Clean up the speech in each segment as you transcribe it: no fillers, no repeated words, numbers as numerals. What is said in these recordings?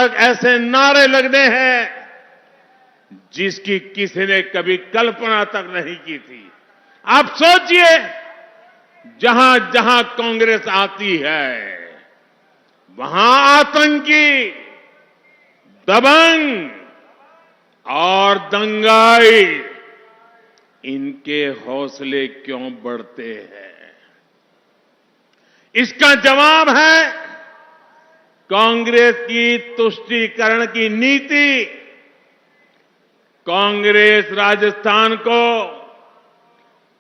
ऐसे नारे लगने हैं जिसकी किसी ने कभी कल्पना तक नहीं की थी। आप सोचिए, जहां जहां कांग्रेस आती है वहां आतंकी, दबंग और दंगाई, इनके हौसले क्यों बढ़ते हैं? इसका जवाब है कांग्रेस की तुष्टीकरण की नीति। कांग्रेस राजस्थान को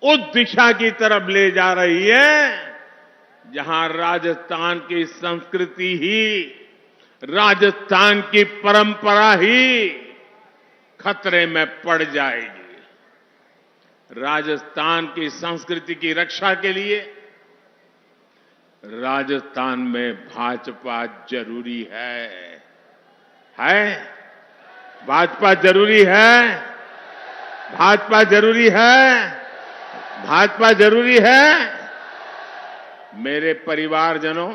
उस दिशा की तरफ ले जा रही है जहां राजस्थान की संस्कृति ही, राजस्थान की परंपरा ही खतरे में पड़ जाएगी। राजस्थान की संस्कृति की रक्षा के लिए राजस्थान में भाजपा जरूरी है। भाजपा जरूरी है। भाजपा जरूरी है। भाजपा जरूरी है। मेरे परिवारजनों,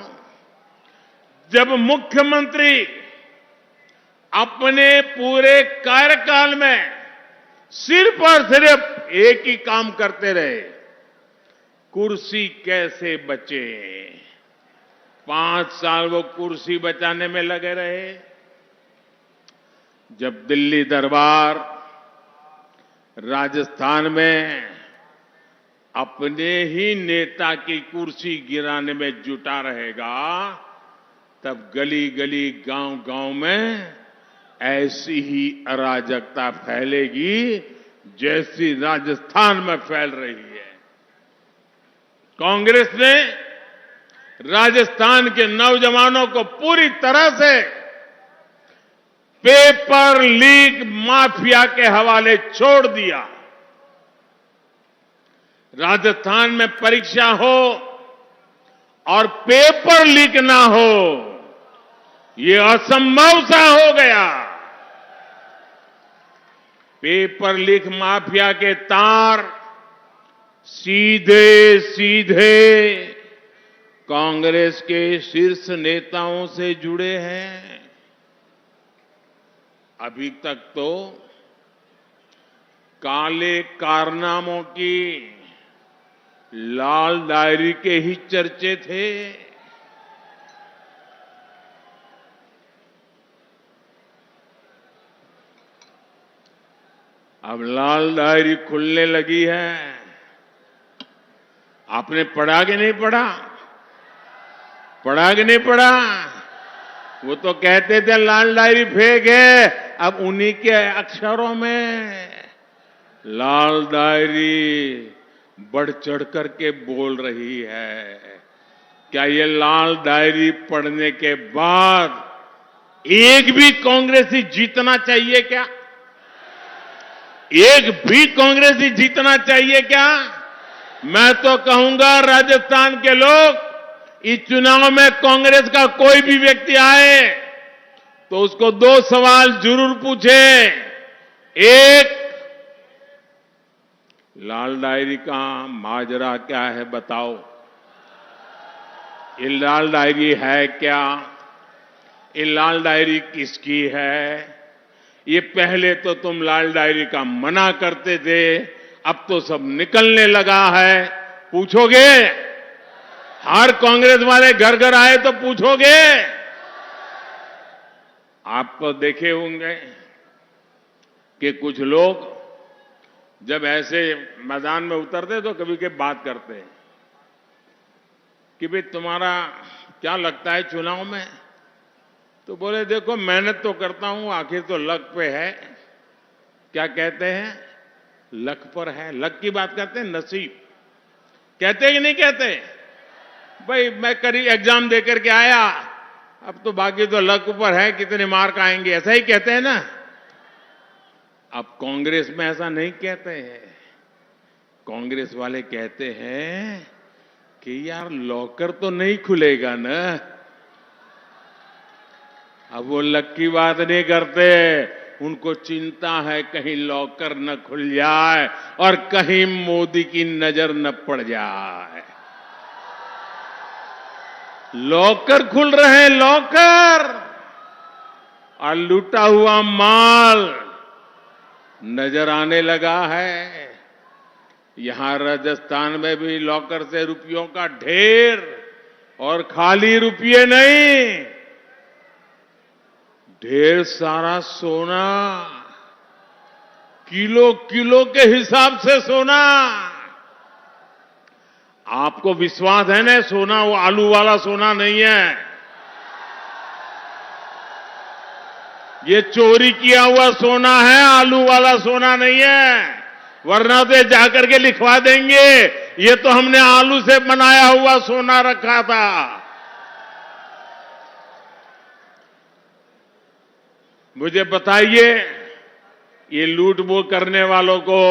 जब मुख्यमंत्री अपने पूरे कार्यकाल में सिर्फ और सिर्फ एक ही काम करते रहे, कुर्सी कैसे बचे। 5 साल वो कुर्सी बचाने में लगे रहे। जब दिल्ली दरबार राजस्थान में अपने ही नेता की कुर्सी गिराने में जुटा रहेगा, तब गली गली, गांव गांव में ऐसी ही अराजकता फैलेगी जैसी राजस्थान में फैल रही है। कांग्रेस ने राजस्थान के नौजवानों को पूरी तरह से पेपर लीक माफिया के हवाले छोड़ दिया। राजस्थान में परीक्षा हो और पेपर लीक ना हो, ये असंभव सा हो गया। पेपर लीक माफिया के तार सीधे सीधे कांग्रेस के शीर्ष नेताओं से जुड़े हैं। अभी तक तो काले कारनामों की लाल डायरी के ही चर्चे थे। अब लाल डायरी खुलने लगी है। आपने पढ़ा कि नहीं पढ़ा? पढ़ा कि नहीं पढ़ा? वो तो कहते थे लाल डायरी फेक है, अब उन्हीं के अक्षरों में लाल डायरी बढ़ चढ़ करके बोल रही है। क्या ये लाल डायरी पढ़ने के बाद एक भी कांग्रेसी जीतना चाहिए क्या? एक भी कांग्रेसी जीतना चाहिए क्या? मैं तो कहूंगा राजस्थान के लोग, इस चुनाव में कांग्रेस का कोई भी व्यक्ति आए तो उसको 2 सवाल जरूर पूछे। एक, लाल डायरी का माजरा क्या है बताओ। ये लाल डायरी है क्या? ये लाल डायरी किसकी है? ये पहले तो तुम लाल डायरी का मना करते थे, अब तो सब निकलने लगा है। पूछोगे? हर कांग्रेस वाले घर घर आए तो पूछोगे? आप तो देखे होंगे कि कुछ लोग जब ऐसे मैदान में उतरते तो कभी के बात करते हैं कि भाई तुम्हारा क्या लगता है चुनाव में? तो बोले देखो मेहनत तो करता हूं, आखिर तो लक पे है। क्या कहते हैं? लक पर है। लक की बात करते हैं, नसीब कहते हैं कि नहीं कहते? भाई मैं करीब एग्जाम देकर के आया, अब तो बाकी तो लक पर है, कितने मार्क आएंगे, ऐसा ही कहते हैं ना। अब कांग्रेस में ऐसा नहीं कहते हैं। कांग्रेस वाले कहते हैं कि यार लॉकर तो नहीं खुलेगा ना। अब वो लक की बात नहीं करते, उनको चिंता है कहीं लॉकर न खुल जाए और कहीं मोदी की नजर न पड़ जाए। लॉकर खुल रहे हैं, लॉकर। और लूटा हुआ माल नजर आने लगा है। यहां राजस्थान में भी लॉकर से रुपयों का ढेर, और खाली रुपये नहीं, ढेर सारा सोना, किलो किलो के हिसाब से सोना। आपको विश्वास है ना, सोना वो आलू वाला सोना नहीं है, ये चोरी किया हुआ सोना है, आलू वाला सोना नहीं है। वरना तो जाकर के लिखवा देंगे ये तो हमने आलू से बनाया हुआ सोना रखा था। मुझे बताइए, ये लूट वो करने वालों को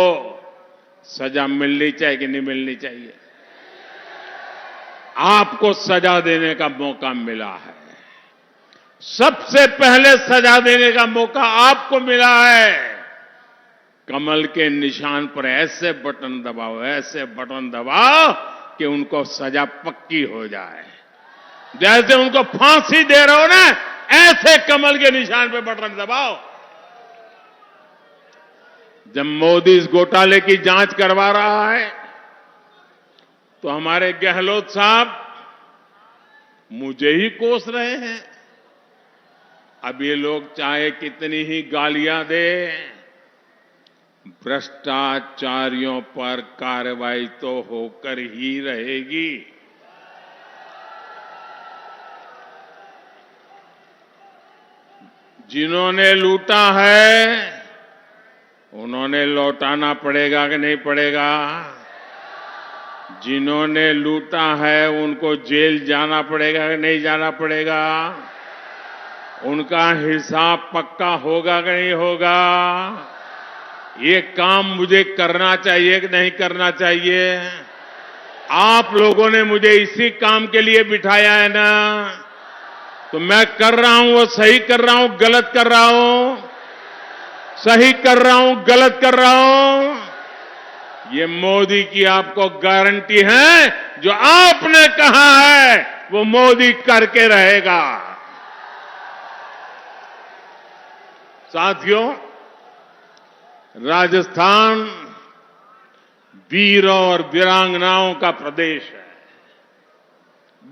सजा मिलनी चाहिए कि नहीं मिलनी चाहिए? आपको सजा देने का मौका मिला है, सबसे पहले सजा देने का मौका आपको मिला है। कमल के निशान पर ऐसे बटन दबाओ, ऐसे बटन दबाओ कि उनको सजा पक्की हो जाए। जैसे उनको फांसी दे रहे हो ना, ऐसे कमल के निशान पर बटन दबाओ। जब मोदी इस घोटाले की जांच करवा रहा है तो हमारे गहलोत साहब मुझे ही कोस रहे हैं। अब ये लोग चाहे कितनी ही गालियां दें, भ्रष्टाचारियों पर कार्रवाई तो होकर ही रहेगी। जिन्होंने लूटा है उन्होंने लौटाना पड़ेगा कि नहीं पड़ेगा? जिन्होंने लूटा है उनको जेल जाना पड़ेगा कि नहीं जाना पड़ेगा? उनका हिसाब पक्का होगा कि नहीं होगा? ये काम मुझे करना चाहिए कि नहीं करना चाहिए? आप लोगों ने मुझे इसी काम के लिए बिठाया है ना, तो मैं कर रहा हूं, वो सही कर रहा हूं, गलत कर रहा हूं? सही कर रहा हूं, गलत कर रहा हूं? ये मोदी की आपको गारंटी है, जो आपने कहा है वो मोदी करके रहेगा। साथियों, राजस्थान वीरों और वीरांगनाओं का प्रदेश है।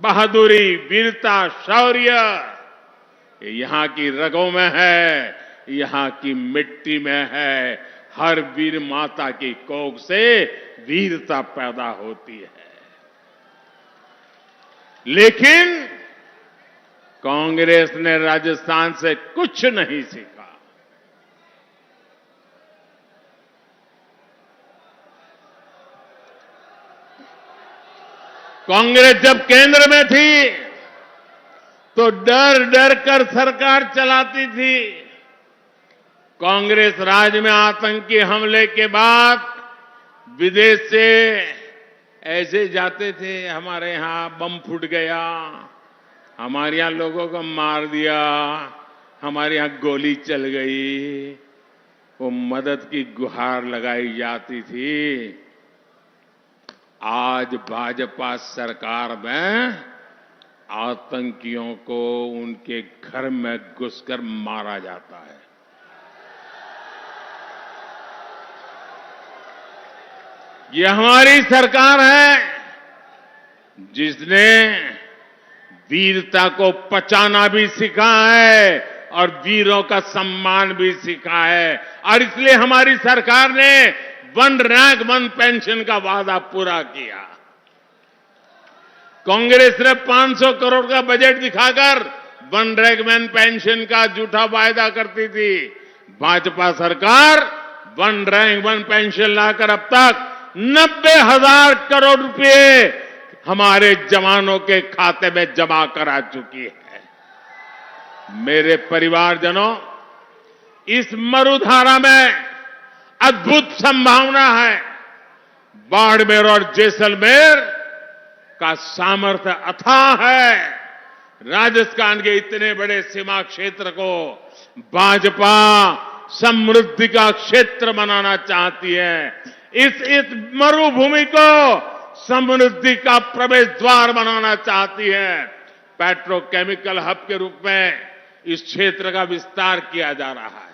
बहादुरी, वीरता, शौर्य यहां की रगों में है, यहां की मिट्टी में है। हर वीर माता की कोख से वीरता पैदा होती है। लेकिन कांग्रेस ने राजस्थान से कुछ नहीं सीखा। कांग्रेस जब केंद्र में थी तो डर डर कर सरकार चलाती थी। कांग्रेस राज में आतंकी हमले के बाद विदेश से ऐसे जाते थे, हमारे यहां बम फूट गया, हमारे यहां लोगों को मार दिया, हमारे यहां गोली चल गई, वो मदद की गुहार लगाई जाती थी। आज भाजपा सरकार में आतंकियों को उनके घर में घुसकर मारा जाता है। ये हमारी सरकार है जिसने वीरता को पचाना भी सीखा है और वीरों का सम्मान भी सीखा है। और इसलिए हमारी सरकार ने वन रैंक वन पेंशन का वादा पूरा किया। कांग्रेस ने 500 करोड़ का बजट दिखाकर वन रैंक वन पेंशन का झूठा वायदा करती थी। भाजपा सरकार वन रैंक वन पेंशन लाकर अब तक 90,000 करोड़ रुपए हमारे जवानों के खाते में जमा करा चुकी है। मेरे परिवारजनों, इस मरुधारा में अद्भुत संभावना है। बाड़मेर और जैसलमेर का सामर्थ्य अथाह है। राजस्थान के इतने बड़े सीमा क्षेत्र को भाजपा समृद्धि का क्षेत्र बनाना चाहती है। इस मरुभूमि को समृद्धि का प्रवेश द्वार बनाना चाहती है। पेट्रोकेमिकल हब के रूप में इस क्षेत्र का विस्तार किया जा रहा है।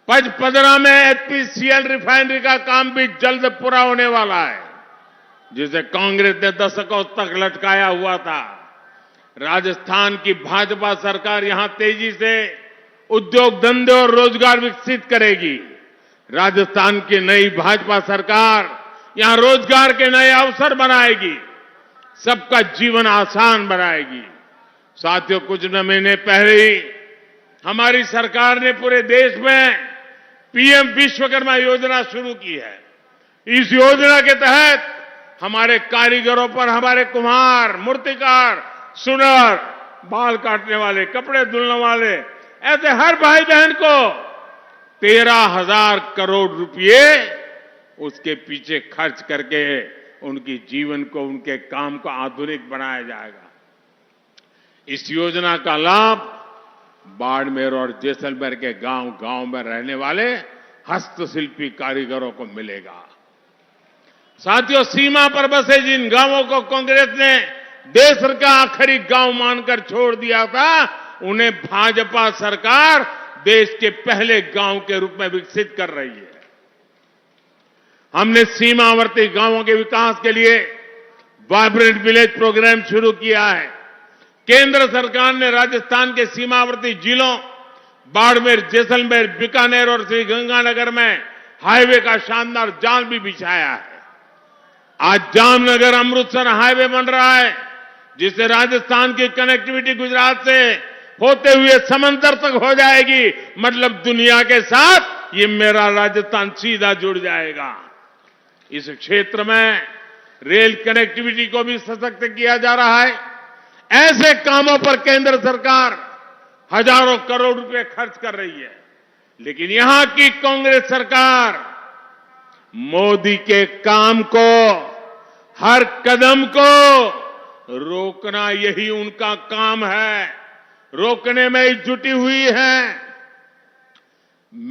पचपदरा में एचपीसीएल रिफाइनरी का काम भी जल्द पूरा होने वाला है, जिसे कांग्रेस ने दशकों तक लटकाया हुआ था। राजस्थान की भाजपा सरकार यहां तेजी से उद्योग धंधे और रोजगार विकसित करेगी। राजस्थान की नई भाजपा सरकार यहां रोजगार के नए अवसर बनाएगी, सबका जीवन आसान बनाएगी। साथियों, कुछ महीने पहले ही हमारी सरकार ने पूरे देश में पीएम विश्वकर्मा योजना शुरू की है। इस योजना के तहत हमारे कारीगरों पर, हमारे कुम्हार, मूर्तिकार, सुनार, बाल काटने वाले, कपड़े धुलने वाले, ऐसे हर भाई बहन को 13,000 करोड़ रुपए उसके पीछे खर्च करके उनकी जीवन को, उनके काम को आधुनिक बनाया जाएगा। इस योजना का लाभ बाड़मेर और जैसलमेर के गांव-गांव में रहने वाले हस्तशिल्पी कारीगरों को मिलेगा। साथियों, सीमा पर बसे जिन गांवों को कांग्रेस ने देश का आखिरी गांव मानकर छोड़ दिया था, उन्हें भाजपा सरकार देश के पहले गांव के रूप में विकसित कर रही है। हमने सीमावर्ती गांवों के विकास के लिए वाइब्रेंट विलेज प्रोग्राम शुरू किया है। केंद्र सरकार ने राजस्थान के सीमावर्ती जिलों बाड़मेर, जैसलमेर, बीकानेर और श्रीगंगानगर में हाईवे का शानदार जाल भी बिछाया है। आज जामनगर अमृतसर हाईवे बन रहा है, जिससे राजस्थान की कनेक्टिविटी गुजरात से होते हुए समंदर तक हो जाएगी। मतलब दुनिया के साथ ये मेरा राजस्थान सीधा जुड़ जाएगा। इस क्षेत्र में रेल कनेक्टिविटी को भी सशक्त किया जा रहा है। ऐसे कामों पर केंद्र सरकार हजारों करोड़ रुपए खर्च कर रही है, लेकिन यहां की कांग्रेस सरकार मोदी के काम को, हर कदम को रोकना, यही उनका काम है। रोकने में ही जुटी हुई है।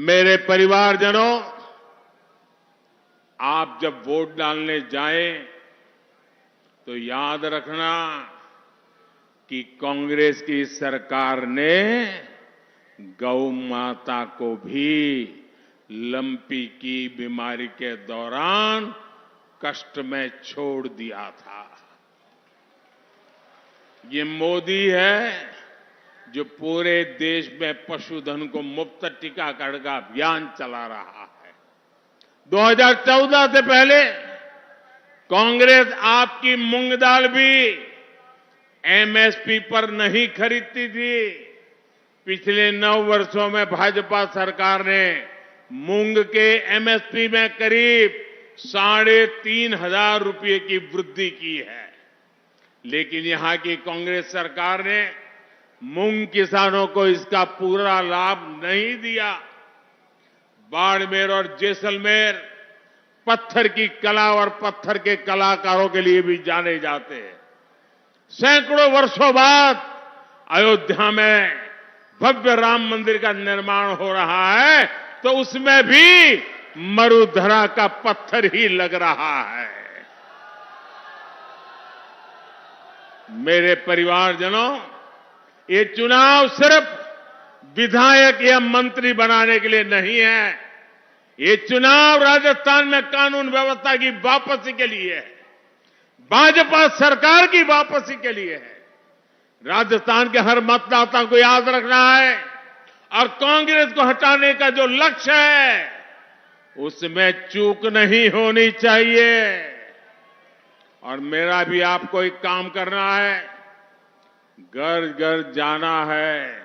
मेरे परिवारजनों, आप जब वोट डालने जाएं तो याद रखना कि कांग्रेस की सरकार ने गौ माता को भी लंपी की बीमारी के दौरान कष्ट में छोड़ दिया था। ये मोदी है जो पूरे देश में पशुधन को मुफ्त टीकाकरण का अभियान चला रहा है। 2014 से पहले कांग्रेस आपकी मूंग दाल भी एमएसपी पर नहीं खरीदती थी। पिछले 9 वर्षों में भाजपा सरकार ने मूंग के एमएसपी में करीब 3,500 रुपये की वृद्धि की है। लेकिन यहां की कांग्रेस सरकार ने मूंग किसानों को इसका पूरा लाभ नहीं दिया। बाड़मेर और जैसलमेर पत्थर की कला और पत्थर के कलाकारों के लिए भी जाने जाते हैं। सैकड़ों वर्षों बाद अयोध्या में भव्य राम मंदिर का निर्माण हो रहा है, तो उसमें भी मरुधरा का पत्थर ही लग रहा है। मेरे परिवारजनों, ये चुनाव सिर्फ विधायक या मंत्री बनाने के लिए नहीं है। ये चुनाव राजस्थान में कानून व्यवस्था की वापसी के लिए है, भाजपा सरकार की वापसी के लिए है। राजस्थान के हर मतदाता को याद रखना है और कांग्रेस को हटाने का जो लक्ष्य है उसमें चूक नहीं होनी चाहिए। और मेरा भी आपको एक काम करना है, घर घर जाना है।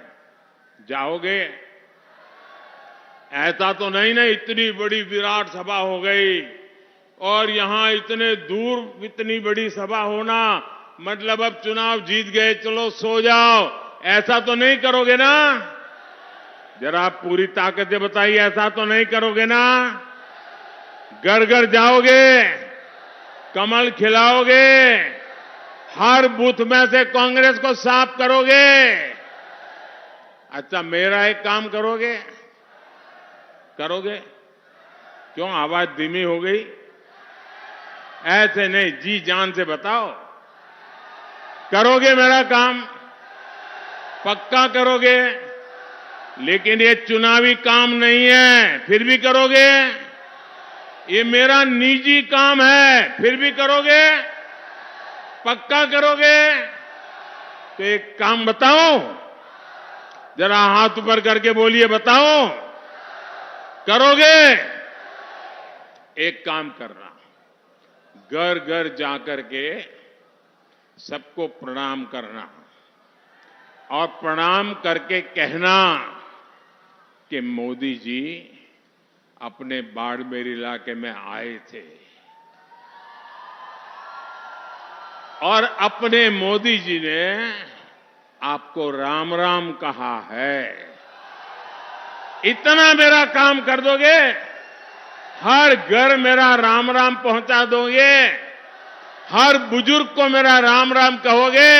जाओगे? ऐसा तो नहीं ना इतनी बड़ी विराट सभा हो गई और यहां इतने दूर इतनी बड़ी सभा होना मतलब अब चुनाव जीत गए, चलो सो जाओ, ऐसा तो नहीं करोगे ना? जरा आप पूरी ताकत से बताइए, ऐसा तो नहीं करोगे ना? घर घर जाओगे, कमल खिलाओगे, हर बूथ में से कांग्रेस को साफ करोगे। अच्छा, मेरा एक काम करोगे? क्यों आवाज धीमी हो गई? ऐसे नहीं, जी जान से बताओ, करोगे मेरा काम? पक्का करोगे? लेकिन ये चुनावी काम नहीं है, फिर भी करोगे? ये मेरा निजी काम है, फिर भी करोगे? पक्का करोगे? तो एक काम बताओ, जरा हाथ ऊपर करके बोलिए, बताओ, करोगे? एक काम करना, घर घर जाकर के सबको प्रणाम करना और प्रणाम करके कहना कि मोदी जी अपने बाड़मेर इलाके में आए थे और अपने मोदी जी ने आपको राम राम कहा है। इतना मेरा काम कर दोगे, हर घर मेरा राम राम पहुंचा दोगे, हर बुजुर्ग को मेरा राम राम कहोगे,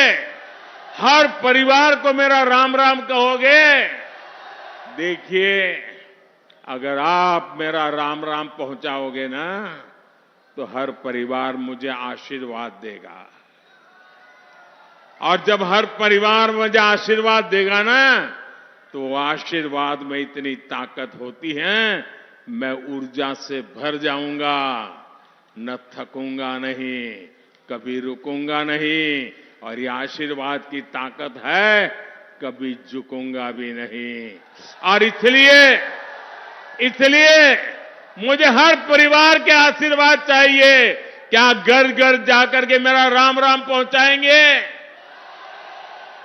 हर परिवार को मेरा राम राम कहोगे। देखिए, अगर आप मेरा राम राम पहुंचाओगे ना, तो हर परिवार मुझे आशीर्वाद देगा, और जब हर परिवार मुझे आशीर्वाद देगा ना, तो आशीर्वाद में इतनी ताकत होती है, मैं ऊर्जा से भर जाऊंगा, न थकूंगा नहीं, कभी रुकूंगा नहीं, और ये आशीर्वाद की ताकत है, कभी झुकूंगा भी नहीं। और इसलिए मुझे हर परिवार के आशीर्वाद चाहिए। क्या घर घर जाकर के मेरा राम राम पहुंचाएंगे?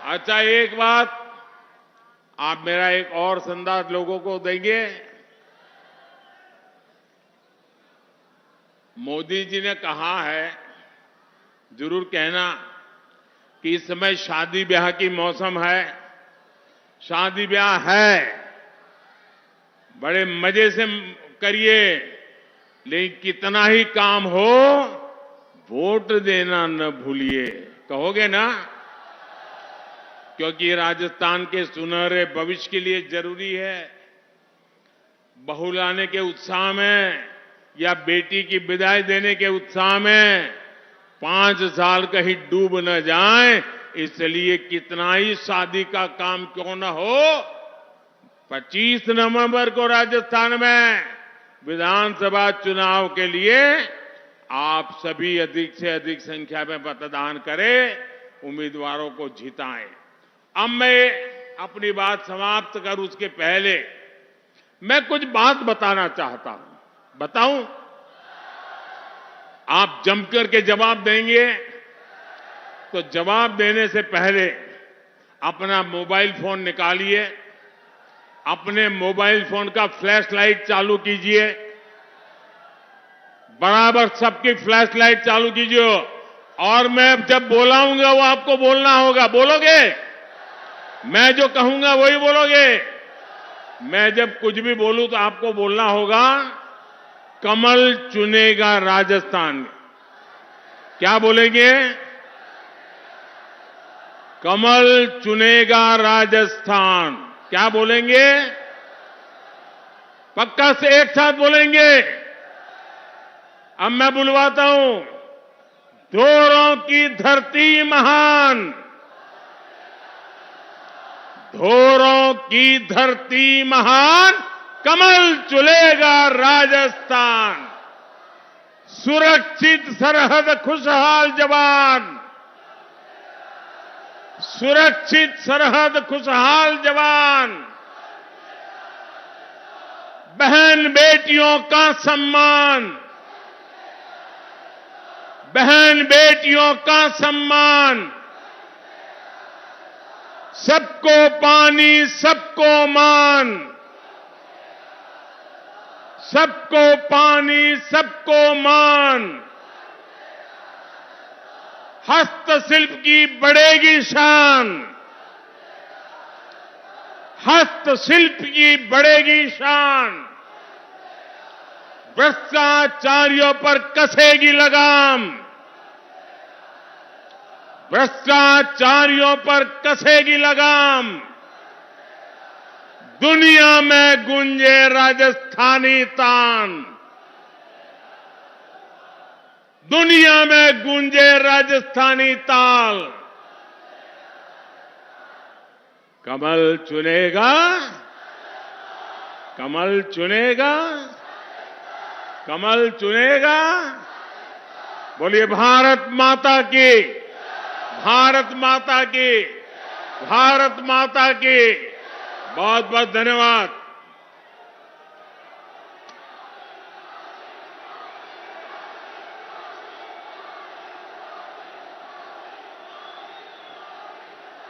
अच्छा, एक बात आप मेरा एक और संदेश लोगों को देंगे। मोदी जी ने कहा है, जरूर कहना कि इस समय शादी ब्याह की मौसम है, शादी ब्याह है, बड़े मजे से करिए, लेकिन कितना ही काम हो, वोट देना न भूलिए। कहोगे ना? क्योंकि राजस्थान के सुनहरे भविष्य के लिए जरूरी है। बहू लाने के उत्साह में या बेटी की विदाई देने के उत्साह में 5 साल कहीं डूब न जाए, इसलिए कितना ही शादी का काम क्यों न हो, 25 नवंबर को राजस्थान में विधानसभा चुनाव के लिए आप सभी अधिक से अधिक संख्या में मतदान करें, उम्मीदवारों को जिताएं। अब मैं अपनी बात समाप्त करूं उसके पहले मैं कुछ बात बताना चाहता हूं। बताऊं? आप जमकर के जवाब देंगे, तो जवाब देने से पहले अपना मोबाइल फोन निकालिए, अपने मोबाइल फोन का फ्लैश लाइट चालू कीजिए, बराबर सबकी फ्लैश लाइट चालू कीजिए, और मैं जब बोलाऊंगा वो आपको बोलना होगा। बोलोगे? मैं जो कहूंगा वही बोलोगे? मैं जब कुछ भी बोलूं तो आपको बोलना होगा, कमल चुनेगा राजस्थान। क्या बोलेंगे? कमल चुनेगा राजस्थान। क्या बोलेंगे? पक्का से एक साथ बोलेंगे। अब मैं बुलवाता हूं, धोरों की धरती महान, धोरों की धरती महान, कमल चुनेगा राजस्थान। सुरक्षित सरहद खुशहाल जवान, सुरक्षित सरहद खुशहाल जवान, बहन बेटियों का सम्मान, बहन बेटियों का सम्मान, सबको पानी सबको मान, सबको पानी सबको मान, हस्तशिल्प की बढ़ेगी शान, हस्तशिल्प की बढ़ेगी शान, भ्रष्टाचारियों पर कसेगी लगाम, भ्रष्टाचारियों पर कसेगी लगाम, दुनिया में गूंजे राजस्थानी तान, दुनिया में गूंजे राजस्थानी ताल। कमल चुनेगा, कमल चुनेगा, कमल चुनेगा। बोलिए भारत माता की, भारत माता की, भारत माता की। बहुत बहुत धन्यवाद।